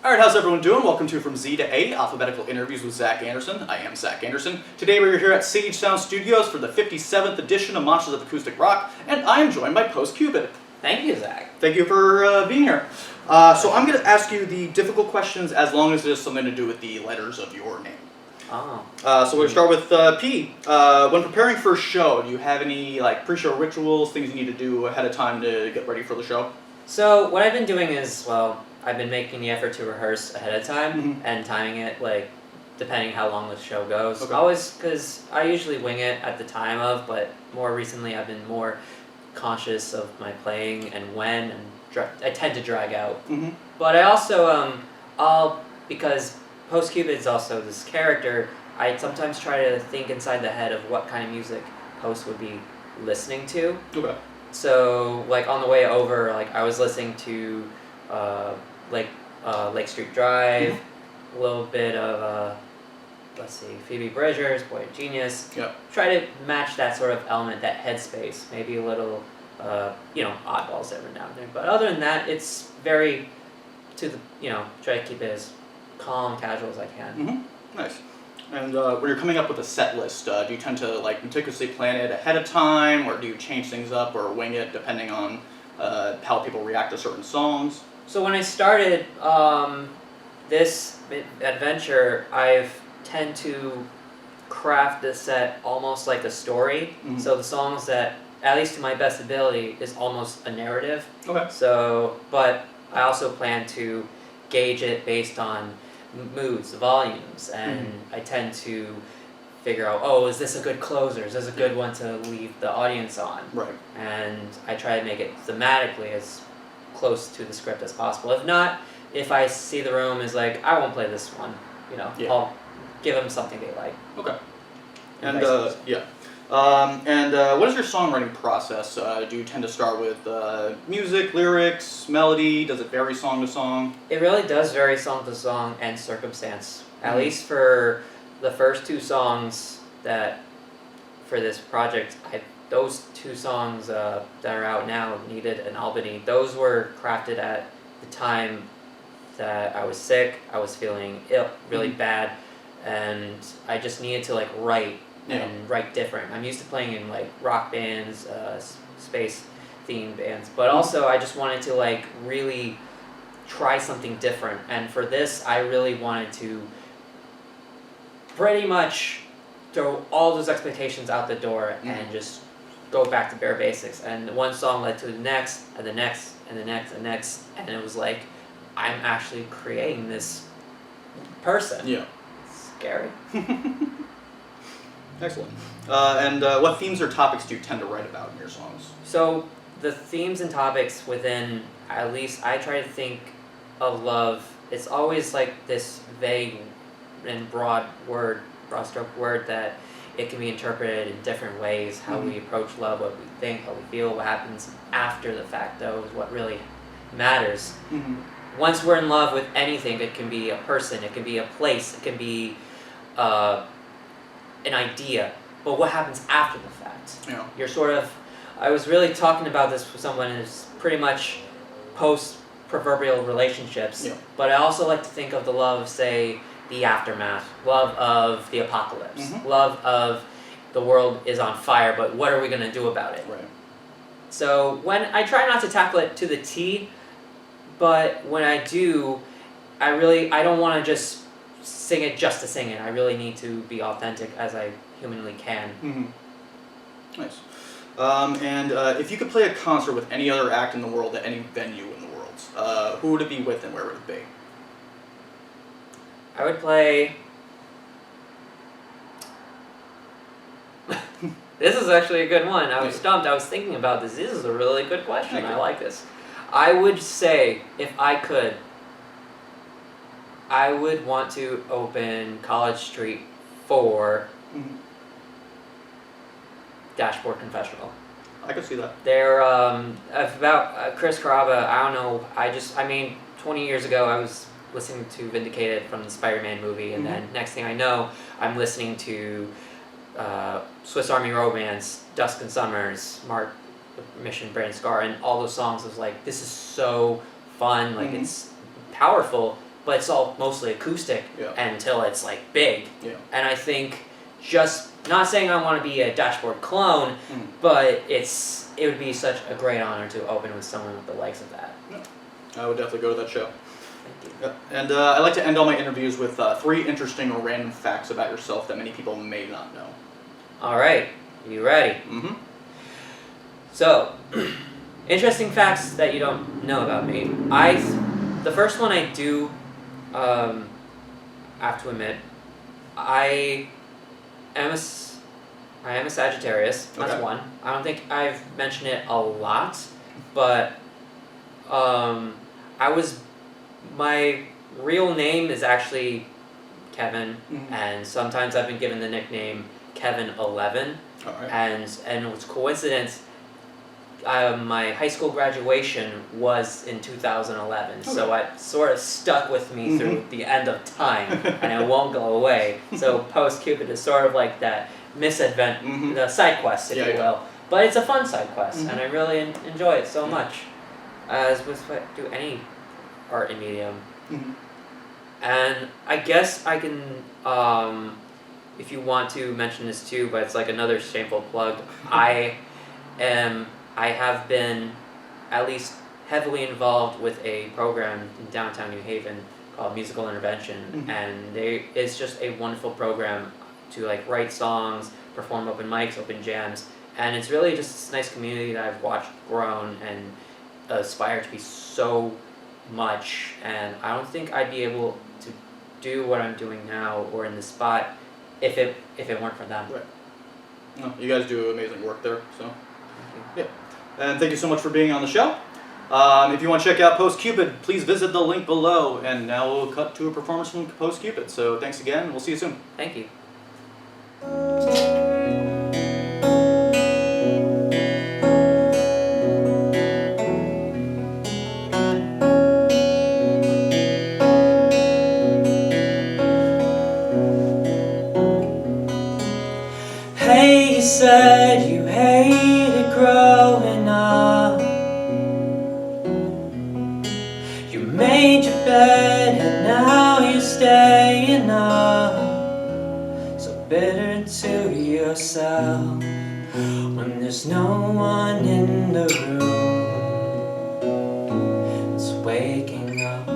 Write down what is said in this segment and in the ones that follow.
Alright, how's everyone doing? Welcome to From Z to A, Alphabetical Interviews with Zach Andersen. I am Zach Andersen. Today we're here at Sage Sound Studios for the 57th edition of Monsters of Acoustic Rock, and I am joined by Post Cupid. Thank you, Zach. Thank you for being here. So I'm going to ask you the difficult questions as long as it has something to do with the letters of your name. Oh. So we'll start with P. When preparing for a show, do you have any pre-show rituals, things you need to do ahead of time to get ready for the show? So what I've been doing is, I've been making the effort to rehearse ahead of time and timing it, depending how long the show goes. Okay. Always, because I usually wing it at the time of, but more recently I've been more conscious of my playing and when, and I tend to drag out. But I also, because Post Cupid is also this character, I sometimes try to think inside the head of what kind of music Post would be listening to. Okay. So, on the way over, I was listening to Lake Street Drive, a little bit of, Phoebe Bridgers, Boy Genius. Yep. Try to match that sort of element, that headspace, maybe a little, oddballs every now and then. But other than that, it's very try to keep it as calm, casual as I can. Nice. And when you're coming up with a set list, do you tend to meticulously plan it ahead of time, or do you change things up or wing it depending on how people react to certain songs? So when I started this adventure, I've tend to craft the set almost like a story. So the songs that, at least to my best ability, is almost a narrative. Okay. So, but I also plan to gauge it based on moods, volumes, and I tend to figure out, is this a good closer? Is this a good one to leave the audience on? Right. And I try to make it thematically as close to the script as possible. If not, if I see the room is I won't play this one, I'll give them something they like. Okay. And what is your songwriting process? Do you tend to start with music, lyrics, melody? Does it vary song to song? It really does vary song to song and circumstance. At least for the first two songs for this project, those two songs that are out now, Needed and Albany, those were crafted at the time that I was sick, I was feeling ill, really bad, and I just needed to write and write different. I'm used to playing in rock bands, space themed bands, but also I just wanted to really try something different. And for this, I really wanted to pretty much throw all those expectations out the door and just go back to bare basics. And one song led to the next, and the next, and the next, and the next, and it was I'm actually creating this person. Yeah. It's scary. Excellent. And what themes or topics do you tend to write about in your songs? So the themes and topics within, at least I try to think of love. It's always this vague and broad stroke word that it can be interpreted in different ways. How we approach love, what we think, how we feel, what happens after the fact, though, is what really matters. Once we're in love with anything, it can be a person, it can be a place, it can be an idea, but what happens after the fact? Yeah. You're I was really talking about this with someone who's pretty much post-proverbial relationships, but I also like to think of the love of, say, the aftermath, love of the apocalypse, love of the world is on fire, but what are we going to do about it? Right. So when I try not to tackle it to the T, but when I do, I don't want to just sing it just to sing it. I really need to be authentic as I humanly can. Nice. And if you could play a concert with any other act in the world at any venue in the world, who would it be with and where would it be? I would play... This is actually a good one. I was stumped. I was thinking about this. This is a really good question. I like this. I would say, if I could, I would want to open College Street for Dashboard Confessional. I could see that. They're about Chris Carrabba. I don't know. 20 years ago, I was listening to Vindicated from the Spider-Man movie, and then next thing I know, I'm listening to Swiss Army Romance, Dusk and Summers, Mark Mission, Brand Scar, and all those songs. I was this is so fun, it's powerful, but it's all mostly acoustic until it's like big. Yeah. And I think just not saying I want to be a Dashboard clone, but it would be such a great honor to open with someone with the likes of that. I would definitely go to that show. Thank you. And I like to end all my interviews with 3 interesting or random facts about yourself that many people may not know. All right, you ready? Mm-hmm. So, interesting facts that you don't know about me. The first one I do have to admit, I am a Sagittarius. That's one. I don't think I've mentioned it a lot, but my real name is actually Kevin, and sometimes I've been given the nickname Kevin11. And it was coincidence. My high school graduation was in 2011, so it sort of stuck with me through the end of time, and it won't go away. So Post Cupid is sort of like that the side quest, if you will. But it's a fun side quest, and I really enjoy it so much, as with what do any art and medium. And I guess I can, if you want to mention this too, but it's like another shameful plug. I have been at least heavily involved with a program in downtown New Haven called Musical Intervention, and it's just a wonderful program to like write songs, perform open mics, open jams, and it's really just this nice community that I've watched grown and aspire to be so much, and I don't think I'd be able to do what I'm doing now or in this spot if it weren't for them. Right. No, you guys do amazing work there, so yeah. And thank you so much for being on the show. If you want to check out Post Cupid, please visit the link below. And now we'll cut to a performance from Post Cupid. So thanks again. We'll see you soon. Thank you. Hey, you said you hated growing up. You made your bed and now you're staying up. So bitter to yourself when there's no one in the room. It's waking up.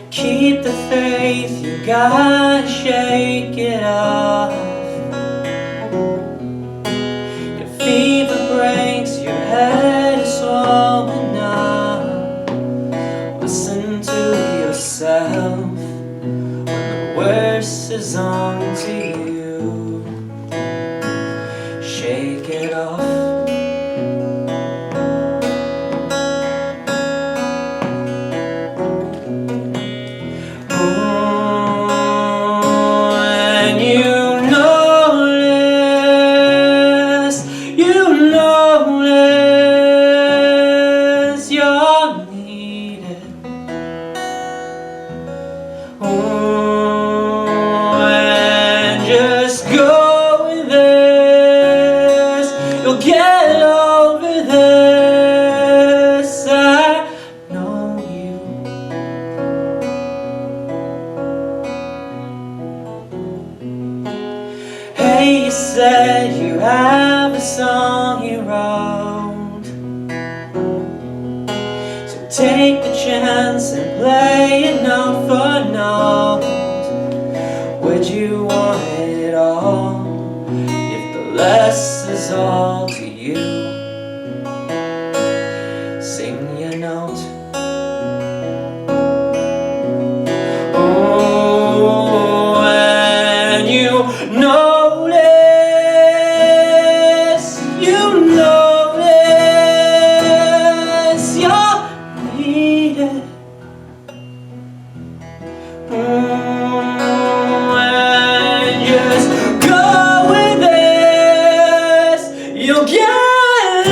Keep the faith, you gotta shake it off. Your fever breaks, your head is swollen up. Listen to yourself when the worst is on to you. Shake it off. Get over this, I know you. Hey, you said you have a song you wrote, so take the chance and play it note for note. Would you want it all if the less is all to you? Sing your note. Oh, and you notice you're needed. And just go with this, you'll get